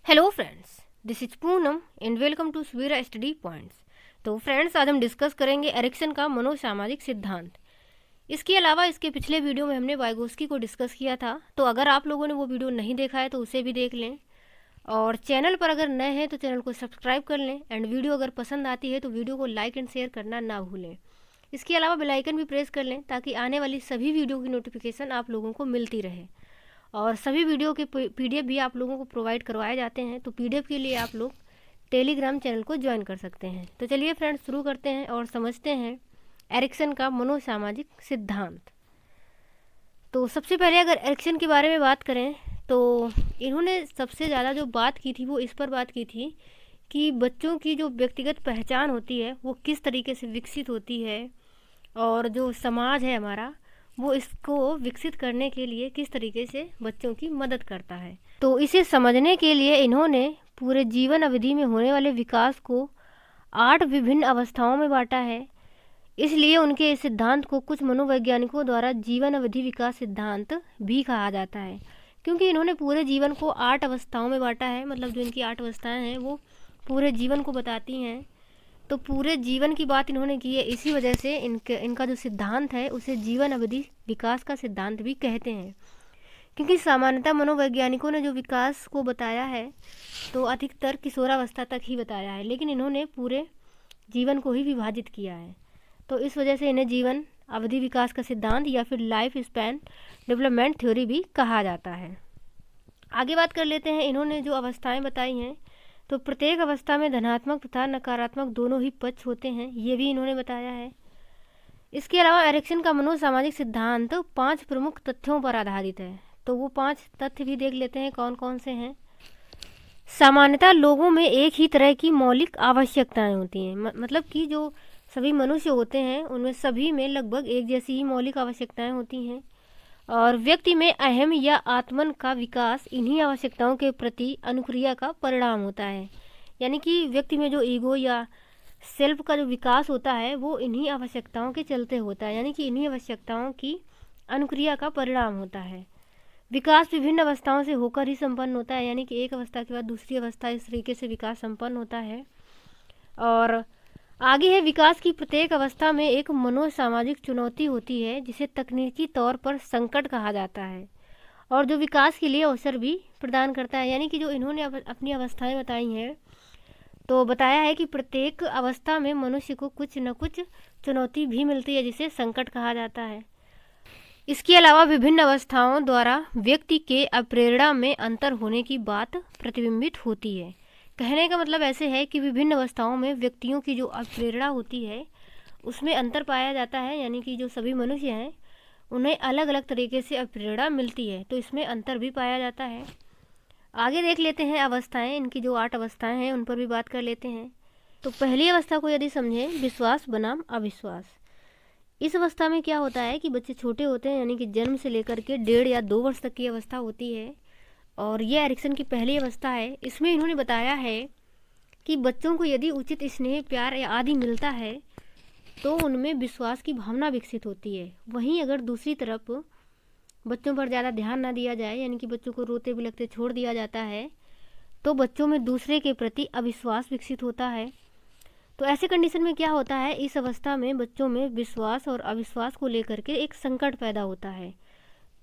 Hello friends, this is Poonam and welcome to Sweera study points. तो friends, आज हम discuss करेंगे एरिक्सन का मनोसामाजिक सिद्धांत। इसके अलावा इसके पिछले वीडियो में हमने वाइगोस्की को डिस्कस किया था, तो अगर आप लोगों ने वो वीडियो नहीं देखा है तो उसे भी देख लें। और चैनल पर अगर नए हैं तो चैनल को सब्सक्राइब कर लें एंड वीडियो अगर पसंद आती है तो वीडियो को लाइक एंड शेयर करना ना भूलें। इसके अलावा बेल आइकन भी प्रेस कर लें ताकि आने वाली सभी वीडियो की नोटिफिकेशन आप लोगों को मिलती रहे। और सभी वीडियो के पीडीएफ भी आप लोगों को प्रोवाइड करवाए जाते हैं, तो पीडीएफ के लिए आप लोग टेलीग्राम चैनल को ज्वाइन कर सकते हैं। तो चलिए फ्रेंड्स, शुरू करते हैं और समझते हैं एरिक्सन का मनोसामाजिक सिद्धांत। तो सबसे पहले अगर एरिक्सन के बारे में बात करें तो इन्होंने सबसे ज़्यादा जो बात की थी वो इस पर बात की थी कि बच्चों की जो व्यक्तिगत पहचान होती है वो किस तरीके से विकसित होती है, और जो समाज है हमारा वो इसको विकसित करने के लिए किस तरीके से बच्चों की मदद करता है। तो इसे समझने के लिए इन्होंने पूरे जीवन अवधि में होने वाले विकास को 8 विभिन्न अवस्थाओं में बांटा है। इसलिए उनके इस सिद्धांत को कुछ मनोवैज्ञानिकों द्वारा जीवन अवधि विकास सिद्धांत भी कहा जाता है, क्योंकि इन्होंने पूरे जीवन को 8 अवस्थाओं में बांटा है। मतलब जो इनकी 8 अवस्थाएं हैं वो पूरे जीवन को बताती हैं। तो पूरे जीवन की बात इन्होंने की है, इसी वजह से इनका जो सिद्धांत है उसे जीवन अवधि विकास का सिद्धांत भी कहते हैं। क्योंकि सामान्यतः मनोवैज्ञानिकों ने जो विकास को बताया है तो अधिकतर किशोरावस्था तक ही बताया है, लेकिन इन्होंने पूरे जीवन को ही विभाजित किया है। तो इस वजह से इन्हें जीवन अवधि विकास का सिद्धांत या फिर लाइफ स्पैन डेवलपमेंट थ्योरी भी कहा जाता है। आगे बात कर लेते हैं। इन्होंने जो अवस्थाएं बताई हैं तो प्रत्येक अवस्था में धनात्मक तथा नकारात्मक दोनों ही पक्ष होते हैं, ये भी इन्होंने बताया है। इसके अलावा एरिक्सन का मनोसामाजिक सिद्धांत 5 प्रमुख तथ्यों पर आधारित है। तो वो 5 तथ्य भी देख लेते हैं कौन कौन से हैं। सामान्यतः लोगों में एक ही तरह की मौलिक आवश्यकताएं होती हैं। मतलब कि जो सभी मनुष्य होते हैं उनमें सभी में लगभग एक जैसी ही मौलिक आवश्यकताएं होती हैं, और व्यक्ति में अहम या आत्मन का विकास इन्हीं आवश्यकताओं के प्रति अनुक्रिया का परिणाम होता है। यानी कि व्यक्ति में जो ईगो या सेल्फ का जो विकास होता है वो इन्हीं आवश्यकताओं के चलते होता है, यानी कि इन्हीं आवश्यकताओं की अनुक्रिया का परिणाम होता है। विकास विभिन्न अवस्थाओं से होकर ही संपन्न होता है, यानी कि एक अवस्था के बाद दूसरी अवस्था इस तरीके से विकास संपन्न होता है। और आगे है, विकास की प्रत्येक अवस्था में एक मनोसामाजिक चुनौती होती है जिसे तकनीकी तौर पर संकट कहा जाता है, और जो विकास के लिए अवसर भी प्रदान करता है। यानी कि जो इन्होंने अपनी अवस्थाएं बताई हैं तो बताया है कि प्रत्येक अवस्था में मनुष्य को कुछ न कुछ चुनौती भी मिलती है जिसे संकट कहा जाता है। इसके अलावा विभिन्न अवस्थाओं द्वारा व्यक्ति के अप्रेरणा में अंतर होने की बात प्रतिबिंबित होती है। कहने का मतलब ऐसे है कि विभिन्न अवस्थाओं में व्यक्तियों की जो अप्रेरणा होती है उसमें अंतर पाया जाता है, यानी कि जो सभी मनुष्य हैं उन्हें अलग अलग तरीके से अप्रेरणा मिलती है, तो इसमें अंतर भी पाया जाता है। आगे देख लेते हैं अवस्थाएं। इनकी जो 8 अवस्थाएं हैं उन पर भी बात कर लेते हैं। तो पहली अवस्था को यदि समझें, विश्वास बनाम अविश्वास। इस अवस्था में क्या होता है कि बच्चे छोटे होते हैं, यानी कि जन्म से लेकर के 1.5 या 2 वर्ष तक की अवस्था होती है, और ये एरिक्सन की पहली अवस्था है। इसमें इन्होंने बताया है कि बच्चों को यदि उचित स्नेह प्यार या आदि मिलता है तो उनमें विश्वास की भावना विकसित होती है। वहीं अगर दूसरी तरफ बच्चों पर ज़्यादा ध्यान ना दिया जाए, यानी कि बच्चों को रोते बिलखते छोड़ दिया जाता है, तो बच्चों में दूसरे के प्रति अविश्वास विकसित होता है। तो ऐसे कंडीशन में क्या होता है, इस अवस्था में बच्चों में विश्वास और अविश्वास को लेकर के एक संकट पैदा होता है।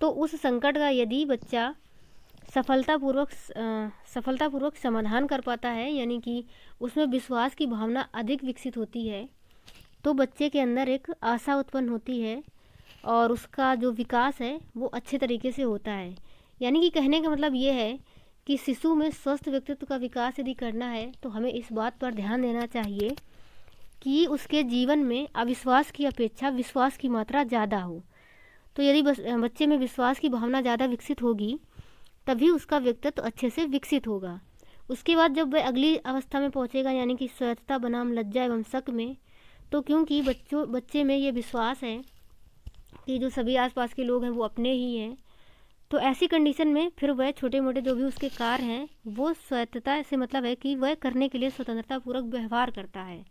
तो उस संकट का यदि बच्चा सफलतापूर्वक समाधान कर पाता है, यानी कि उसमें विश्वास की भावना अधिक विकसित होती है, तो बच्चे के अंदर एक आशा उत्पन्न होती है और उसका जो विकास है वो अच्छे तरीके से होता है। यानी कि कहने का मतलब ये है कि शिशु में स्वस्थ व्यक्तित्व का विकास यदि करना है तो हमें इस बात पर ध्यान देना चाहिए कि उसके जीवन में अविश्वास की अपेक्षा विश्वास की मात्रा ज़्यादा हो। तो यदि बच्चे में विश्वास की भावना ज़्यादा विकसित होगी तभी उसका व्यक्तित्व अच्छे से विकसित होगा। उसके बाद जब वह अगली अवस्था में पहुंचेगा, यानी कि स्वायत्तता बनाम लज्जा एवं शक में, तो क्योंकि बच्चे में ये विश्वास है कि जो सभी आसपास के लोग हैं वो अपने ही हैं, तो ऐसी कंडीशन में फिर वह छोटे मोटे जो भी उसके कार्य हैं वो स्वायत्तता से मतलब है कि वह करने के लिए स्वतंत्रतापूर्वक व्यवहार करता है।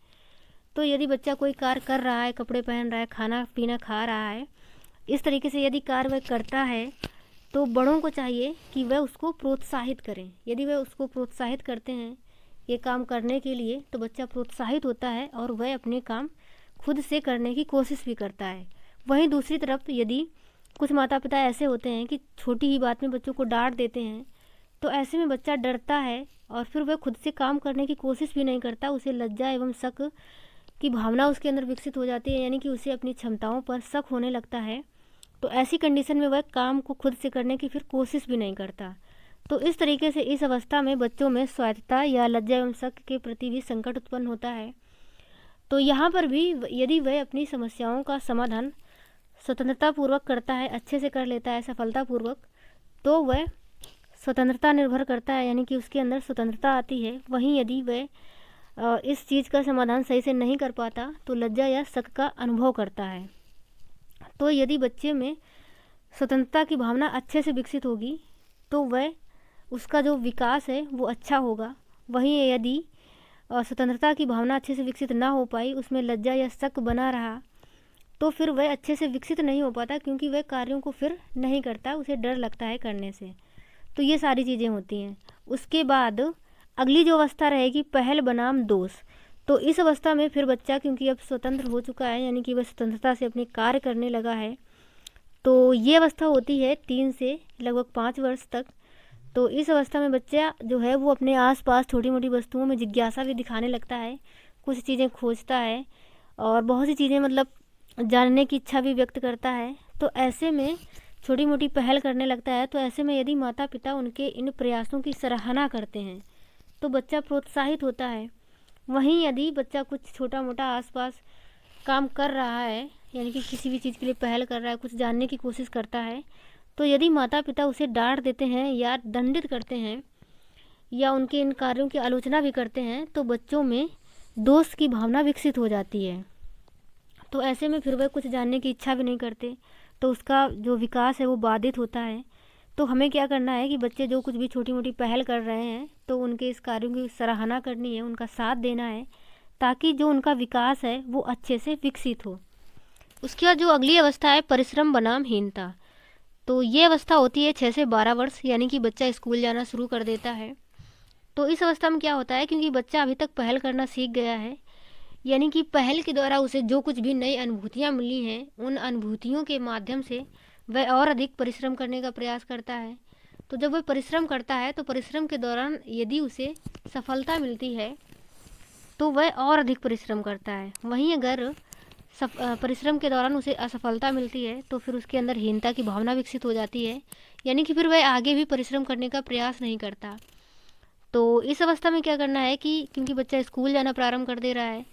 तो यदि बच्चा कोई कार्य कर रहा है, कपड़े पहन रहा है, खाना पीना खा रहा है, इस तरीके से यदि कार्य वह करता है तो बड़ों को चाहिए कि वह उसको प्रोत्साहित करें। यदि वह उसको प्रोत्साहित करते हैं ये काम करने के लिए तो बच्चा प्रोत्साहित होता है और वह अपने काम खुद से करने की कोशिश भी करता है। वहीं दूसरी तरफ यदि कुछ माता पिता ऐसे होते हैं कि छोटी ही बात में बच्चों को डांट देते हैं, तो ऐसे में बच्चा डरता है और फिर वह खुद से काम करने की कोशिश भी नहीं करता। उसे लज्जा एवं शक की भावना उसके अंदर विकसित हो जाती है, यानी कि उसे अपनी क्षमताओं पर शक होने लगता है। तो ऐसी कंडीशन में वह काम को खुद से करने की फिर कोशिश भी नहीं करता। तो इस तरीके से इस अवस्था में बच्चों में स्वायत्तता या लज्जा एवं शक के प्रति भी संकट उत्पन्न होता है। तो यहाँ पर भी यदि वह अपनी समस्याओं का समाधान स्वतंत्रतापूर्वक करता है, अच्छे से कर लेता है सफलतापूर्वक, तो वह स्वतंत्रता निर्भर करता है, यानी कि उसके अंदर स्वतंत्रता आती है। वहीं यदि वह इस चीज़ का समाधान सही से नहीं कर पाता तो लज्जा या शक का अनुभव करता है। तो यदि बच्चे में स्वतंत्रता की भावना अच्छे से विकसित होगी तो वह उसका जो विकास है वो अच्छा होगा। वहीं यदि स्वतंत्रता की भावना अच्छे से विकसित ना हो पाई, उसमें लज्जा या शक बना रहा, तो फिर वह अच्छे से विकसित नहीं हो पाता, क्योंकि वह कार्यों को फिर नहीं करता, उसे डर लगता है करने से। तो ये सारी चीज़ें होती हैं। उसके बाद अगली जो अवस्था रहेगी पहल बनाम दोष। तो इस अवस्था में फिर बच्चा क्योंकि अब स्वतंत्र हो चुका है, यानी कि वह स्वतंत्रता से अपने कार्य करने लगा है, तो ये अवस्था होती है 3 से लगभग 5 वर्ष तक। तो इस अवस्था में बच्चा जो है वो अपने आसपास छोटी मोटी वस्तुओं में जिज्ञासा भी दिखाने लगता है, कुछ चीज़ें खोजता है और बहुत सी चीज़ें मतलब जानने की इच्छा भी व्यक्त करता है। तो ऐसे में छोटी मोटी पहल करने लगता है। तो ऐसे में यदि माता पिता उनके इन प्रयासों की सराहना करते हैं तो बच्चा प्रोत्साहित होता है। वहीं यदि बच्चा कुछ छोटा मोटा आसपास काम कर रहा है, यानी कि किसी भी चीज़ के लिए पहल कर रहा है, कुछ जानने की कोशिश करता है, तो यदि माता पिता उसे डांट देते हैं या दंडित करते हैं या उनके इन कार्यों की आलोचना भी करते हैं तो बच्चों में दोष की भावना विकसित हो जाती है। तो ऐसे में फिर वह कुछ जानने की इच्छा भी नहीं करते, तो उसका जो विकास है वो बाधित होता है। तो हमें क्या करना है कि बच्चे जो कुछ भी छोटी मोटी पहल कर रहे हैं तो उनके इस कार्यों की सराहना करनी है, उनका साथ देना है, ताकि जो उनका विकास है वो अच्छे से विकसित हो। उसके बाद जो अगली अवस्था है परिश्रम बनाम हीनता। तो ये अवस्था होती है 6 से 12 वर्ष, यानी कि बच्चा स्कूल जाना शुरू कर देता है। तो इस अवस्था में क्या होता है, क्योंकि बच्चा अभी तक पहल करना सीख गया है, यानी कि पहल के द्वारा उसे जो कुछ भी नई अनुभूतियाँ मिली हैं उन अनुभूतियों के माध्यम से वह और अधिक परिश्रम करने का प्रयास करता है। तो जब वह परिश्रम करता है तो परिश्रम के दौरान यदि उसे सफलता मिलती है तो वह और अधिक परिश्रम करता है। वहीं अगर परिश्रम के दौरान उसे असफलता मिलती है तो फिर उसके अंदर हीनता की भावना विकसित हो जाती है, यानी कि फिर वह आगे भी परिश्रम करने का प्रयास नहीं करता। तो इस अवस्था में क्या करना है कि क्योंकि बच्चा स्कूल जाना प्रारंभ कर दे रहा है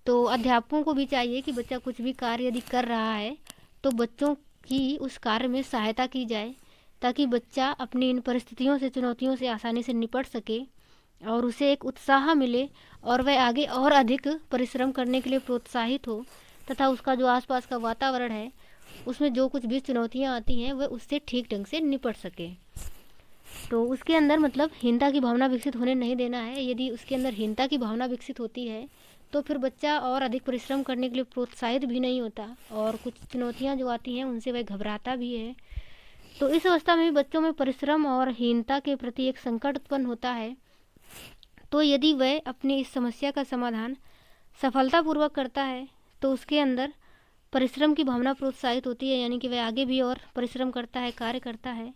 तो अध्यापकों को भी चाहिए कि बच्चा कुछ भी कार्य यदि कर रहा है तो बच्चों की उस कार्य में सहायता की जाए, ताकि बच्चा अपनी इन परिस्थितियों से, चुनौतियों से आसानी से निपट सके और उसे एक उत्साह मिले और वह आगे और अधिक परिश्रम करने के लिए प्रोत्साहित हो, तथा उसका जो आसपास का वातावरण है उसमें जो कुछ भी चुनौतियाँ आती हैं वह उससे ठीक ढंग से निपट सके। तो उसके अंदर मतलब हीनता की भावना विकसित होने नहीं देना है। यदि उसके अंदर हीनता की भावना विकसित होती है तो फिर बच्चा और अधिक परिश्रम करने के लिए प्रोत्साहित भी नहीं होता और कुछ चुनौतियाँ जो आती हैं उनसे वह घबराता भी है। तो इस अवस्था में बच्चों में परिश्रम और हीनता के प्रति एक संकट उत्पन्न होता है। तो यदि वह अपनी इस समस्या का समाधान सफलतापूर्वक करता है तो उसके अंदर परिश्रम की भावना प्रोत्साहित होती है, यानी कि वह आगे भी और परिश्रम करता है, कार्य करता है।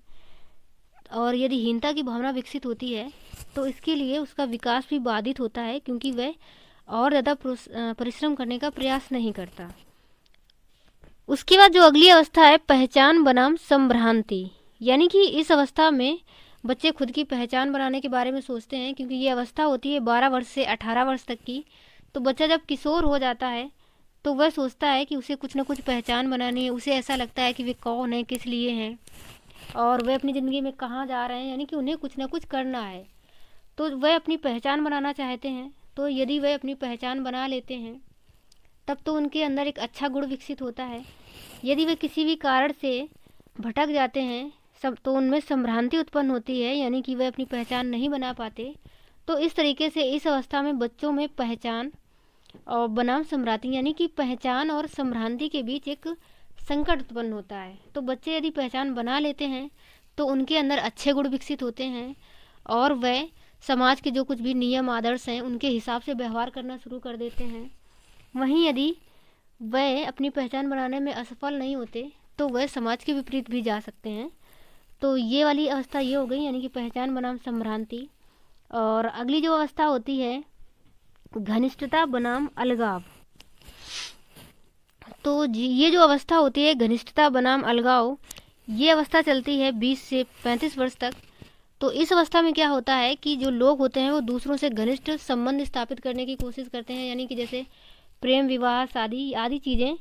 और यदि हीनता की भावना विकसित होती है तो इसके लिए उसका विकास भी बाधित होता है, क्योंकि वह और ज़्यादा परिश्रम करने का प्रयास नहीं करता। उसके बाद जो अगली अवस्था है पहचान बनाम संभ्रांति, यानी कि इस अवस्था में बच्चे खुद की पहचान बनाने के बारे में सोचते हैं, क्योंकि ये अवस्था होती है 12 वर्ष से 18 वर्ष तक की। तो बच्चा जब किशोर हो जाता है तो वह सोचता है कि उसे कुछ ना कुछ पहचान बनानी है। उसे ऐसा लगता है कि वे कौन है, किस लिए हैं और वे अपनी ज़िंदगी में कहाँ जा रहे हैं, यानी कि उन्हें कुछ ना कुछ करना है। तो वह अपनी पहचान बनाना चाहते हैं। तो यदि वह अपनी पहचान बना लेते हैं तब तो उनके अंदर एक अच्छा गुण विकसित होता है। यदि वे किसी भी कारण से भटक जाते हैं सब तो उनमें संभ्रांति उत्पन्न होती है, यानी कि वह अपनी पहचान नहीं बना पाते। तो इस तरीके से इस अवस्था में बच्चों में पहचान और बनाम संभ्रांति, यानी कि पहचान और संभ्रांति के बीच एक संकट उत्पन्न होता है। तो बच्चे यदि पहचान बना लेते हैं तो उनके अंदर अच्छे गुण विकसित होते हैं और वह समाज के जो कुछ भी नियम आदर्श हैं उनके हिसाब से व्यवहार करना शुरू कर देते हैं। वहीं यदि वह अपनी पहचान बनाने में असफल नहीं होते तो वह समाज के विपरीत भी जा सकते हैं। तो ये वाली अवस्था ये हो गई, यानी कि पहचान बनाम संभ्रांति। और अगली जो अवस्था होती है घनिष्ठता बनाम अलगाव। तो ये जो अवस्था होती है घनिष्ठता बनाम अलगाव, ये अवस्था चलती है 20 से 35 वर्ष तक। तो इस अवस्था में क्या होता है कि जो लोग होते हैं वो दूसरों से घनिष्ठ संबंध स्थापित करने की कोशिश करते हैं, यानी कि जैसे प्रेम, विवाह, शादी आदि चीज़ें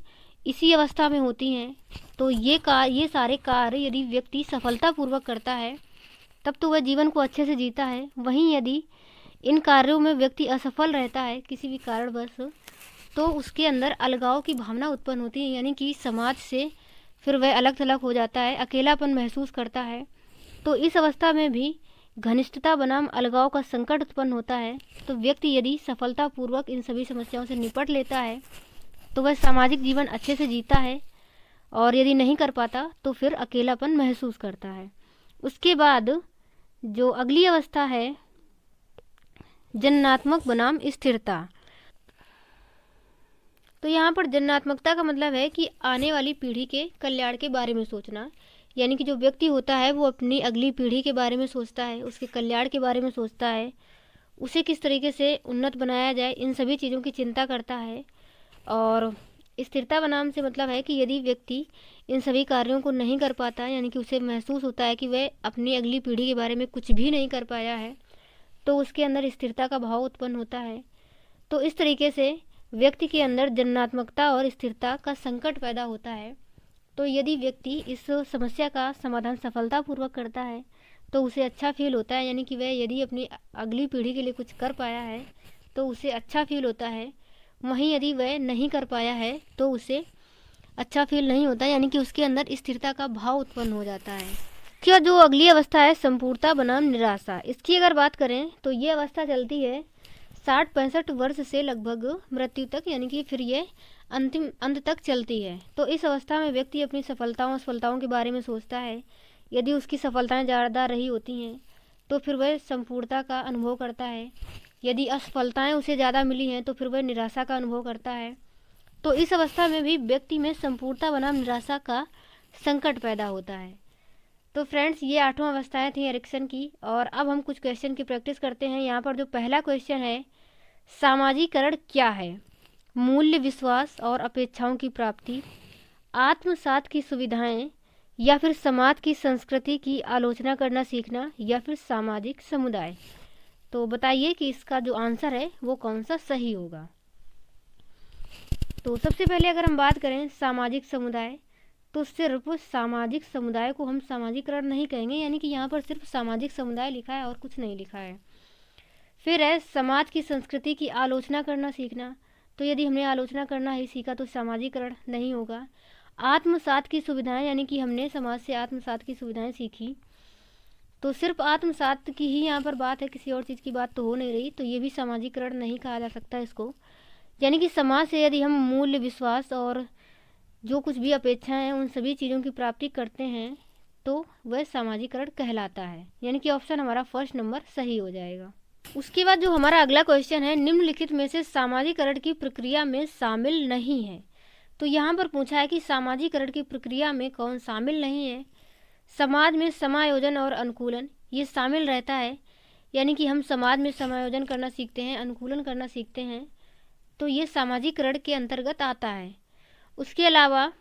इसी अवस्था में होती हैं। तो ये सारे कार्य यदि व्यक्ति सफलतापूर्वक करता है तब तो वह जीवन को अच्छे से जीता है। वहीं यदि इन कार्यों में व्यक्ति असफल रहता है किसी भी कारणवश, तो उसके अंदर अलगाव की भावना उत्पन्न होती है, यानी कि समाज से फिर वह अलग थलग हो जाता है, अकेलापन महसूस करता है। तो इस अवस्था में भी घनिष्ठता बनाम अलगाव का संकट उत्पन्न होता है। तो व्यक्ति यदि सफलतापूर्वक इन सभी समस्याओं से निपट लेता है तो वह सामाजिक जीवन अच्छे से जीता है, और यदि नहीं कर पाता तो फिर अकेलापन महसूस करता है। उसके बाद जो अगली अवस्था है जननात्मक बनाम स्थिरता। तो यहाँ पर जननात्मकता का मतलब है कि आने वाली पीढ़ी के कल्याण के बारे में सोचना, यानी कि जो व्यक्ति होता है वो अपनी अगली पीढ़ी के बारे में सोचता है, उसके कल्याण के बारे में सोचता है, उसे किस तरीके से उन्नत बनाया जाए, इन सभी चीज़ों की चिंता करता है। और स्थिरता बनाम से मतलब है कि यदि व्यक्ति इन सभी कार्यों को नहीं कर पाता, यानी कि उसे महसूस होता है कि वह अपनी अगली पीढ़ी के बारे में कुछ भी नहीं कर पाया है, तो उसके अंदर स्थिरता का भाव उत्पन्न होता है। तो इस तरीके से व्यक्ति के अंदर जननात्मकता और स्थिरता का संकट पैदा होता है। तो यदि व्यक्ति इस समस्या का समाधान सफलतापूर्वक करता है तो उसे अच्छा फील होता है, यानी कि वह यदि अपनी अगली पीढ़ी के लिए कुछ कर पाया है तो उसे अच्छा फील होता है। वहीं यदि वह नहीं कर पाया है तो उसे अच्छा फील नहीं होता, यानी कि उसके अंदर स्थिरता का भाव उत्पन्न हो जाता है। क्या जो अगली अवस्था है संपूर्णता बनाम निराशा, इसकी अगर बात करें तो ये अवस्था चलती है 60-65 वर्ष से लगभग मृत्यु तक, यानी कि फिर ये अंतिम अंत तक चलती है। तो इस अवस्था में व्यक्ति अपनी असफलताओं के बारे में सोचता है। यदि उसकी सफलताएं ज़्यादा रही होती हैं तो फिर वह संपूर्णता का अनुभव करता है, यदि असफलताएं उसे ज़्यादा मिली हैं तो फिर वह निराशा का अनुभव करता है। तो इस अवस्था में भी व्यक्ति में संपूर्णता बनाम निराशा का संकट पैदा होता है। तो फ्रेंड्स ये 8वां अवस्थाएं थी एरिक्सन की, और अब हम कुछ क्वेश्चन की प्रैक्टिस करते हैं। यहाँ पर जो पहला क्वेश्चन है, सामाजिकरण क्या है? मूल्य, विश्वास और अपेक्षाओं की प्राप्ति, आत्मसात की सुविधाएं, या फिर समाज की संस्कृति की आलोचना करना सीखना, या फिर सामाजिक समुदाय। तो बताइए कि इसका जो आंसर है वो कौन सा सही होगा। तो सबसे पहले अगर हम बात करें सामाजिक समुदाय, तो सिर्फ सामाजिक समुदाय को हम सामाजिकरण नहीं कहेंगे, यानी कि यहाँ पर सिर्फ सामाजिक समुदाय लिखा है और कुछ नहीं लिखा है। फिर है समाज की संस्कृति की आलोचना करना सीखना, तो यदि हमने आलोचना करना ही सीखा तो सामाजिकरण नहीं होगा। आत्मसात की सुविधाएं, यानी कि हमने समाज से आत्मसात की सुविधाएं सीखी, तो सिर्फ आत्मसात की ही यहाँ पर बात है, किसी और चीज़ की बात तो हो नहीं रही, तो ये भी सामाजिकरण नहीं कहा जा सकता इसको। यानी कि समाज से यदि हम मूल्य, विश्वास और जो कुछ भी अपेक्षाएं हैं उन सभी चीज़ों की प्राप्ति करते हैं तो वह सामाजिकरण कहलाता है, यानी कि ऑप्शन हमारा फर्स्ट नंबर सही हो जाएगा। उसके बाद जो हमारा अगला क्वेश्चन है, निम्नलिखित में से सामाजिकरण की प्रक्रिया में शामिल नहीं है। तो यहाँ पर पूछा है कि सामाजिकरण की प्रक्रिया में कौन शामिल नहीं है। समाज में समायोजन और अनुकूलन ये शामिल रहता है, यानी कि हम समाज में समायोजन करना सीखते हैं, अनुकूलन करना सीखते हैं, तो ये सामाजिकरण के अंतर्गत आता है। उसके अलावा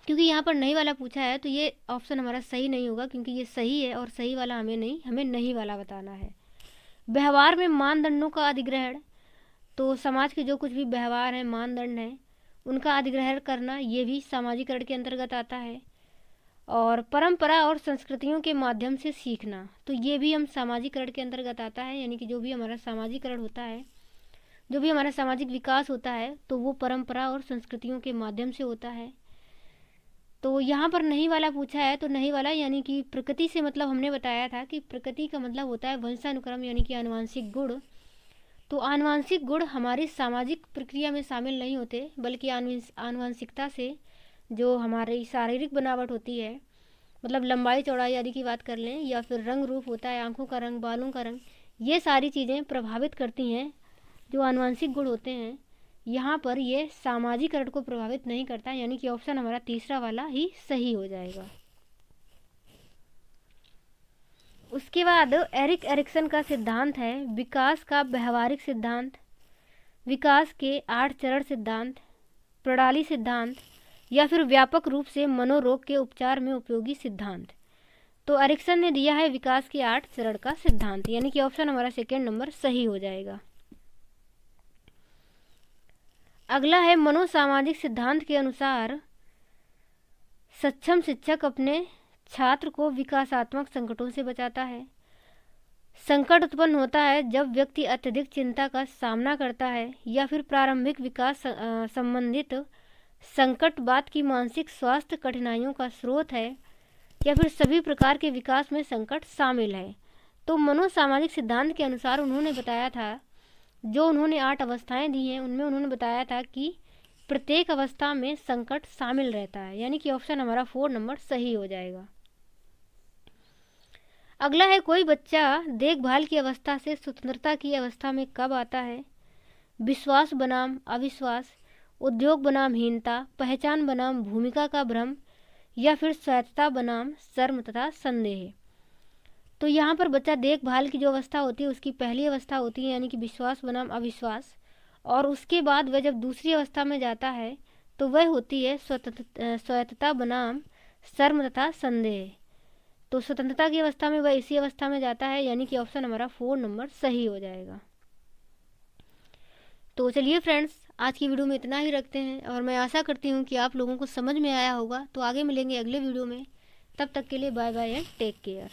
क्योंकि यहाँ पर नहीं वाला पूछा है तो ये ऑप्शन हमारा सही नहीं होगा, क्योंकि ये सही है और सही वाला हमें नहीं वाला बताना है। व्यवहार में मानदंडों का अधिग्रहण, तो समाज के जो कुछ भी व्यवहार हैं, मानदंड हैं, उनका अधिग्रहण करना ये भी सामाजिकरण के अंतर्गत आता है। और परंपरा और संस्कृतियों के माध्यम से सीखना, तो ये भी हम सामाजिकरण के अंतर्गत आता है, यानी कि जो भी हमारा सामाजिकरण होता है, जो भी हमारा सामाजिक विकास होता है तो वो परंपरा और संस्कृतियों के माध्यम से होता है। तो यहाँ पर नहीं वाला पूछा है, तो नहीं वाला यानी कि प्रकृति से मतलब हमने बताया था कि प्रकृति का मतलब होता है वंशानुक्रम, यानी कि आनुवांशिक गुण। तो आनुवांशिक गुण हमारी सामाजिक प्रक्रिया में शामिल नहीं होते, बल्कि आनुवांशिकता से जो हमारी शारीरिक बनावट होती है मतलब लंबाई चौड़ाई आदि की बात कर लें, या फिर रंग रूप होता है, आंखों का रंग, बालों का रंग, ये सारी चीज़ें प्रभावित करती हैं जो आनुवंशिक गुण होते हैं। यहाँ पर ये सामाजिकरण को प्रभावित नहीं करता, यानी कि ऑप्शन हमारा तीसरा वाला ही सही हो जाएगा। उसके बाद एरिक एरिक्सन का सिद्धांत है विकास का व्यवहारिक सिद्धांत, विकास के 8 चरण सिद्धांत, प्रणाली सिद्धांत, या फिर व्यापक रूप से मनोरोग के उपचार में उपयोगी सिद्धांत। तो एरिक्सन ने दिया है विकास के 8 चरण का सिद्धांत, यानी कि ऑप्शन हमारा सेकेंड नंबर सही हो जाएगा। अगला है मनोसामाजिक सिद्धांत के अनुसार सक्षम शिक्षक अपने छात्र को विकासात्मक संकटों से बचाता है। संकट उत्पन्न होता है जब व्यक्ति अत्यधिक चिंता का सामना करता है, या फिर प्रारंभिक विकास संबंधित संकट बाद की मानसिक स्वास्थ्य कठिनाइयों का स्रोत है, या फिर सभी प्रकार के विकास में संकट शामिल है। तो मनोसामाजिक सिद्धांत के अनुसार उन्होंने बताया था, जो उन्होंने 8 अवस्थाएं दी हैं उनमें उन्होंने बताया था कि प्रत्येक अवस्था में संकट शामिल रहता है, यानी कि ऑप्शन हमारा 4 नंबर सही हो जाएगा। अगला है कोई बच्चा देखभाल की अवस्था से स्वतंत्रता की अवस्था में कब आता है? विश्वास बनाम अविश्वास, उद्योग बनाम हीनता, पहचान बनाम भूमिका का भ्रम, या फिर स्वायत्तता बनाम शर्म तथा संदेह। तो यहाँ पर बच्चा देखभाल की जो अवस्था होती है उसकी पहली अवस्था होती है, यानी कि विश्वास बनाम अविश्वास, और उसके बाद वह जब दूसरी अवस्था में जाता है तो वह होती है स्वायत्तता बनाम शर्म तथा संदेह। तो स्वतंत्रता की अवस्था में वह इसी अवस्था में जाता है, यानी कि ऑप्शन हमारा 4 नंबर सही हो जाएगा। तो चलिए फ्रेंड्स, आज की वीडियो में इतना ही रखते हैं, और मैं आशा करती हूँ कि आप लोगों को समझ में आया होगा। तो आगे मिलेंगे अगले वीडियो में, तब तक के लिए bye bye and take care.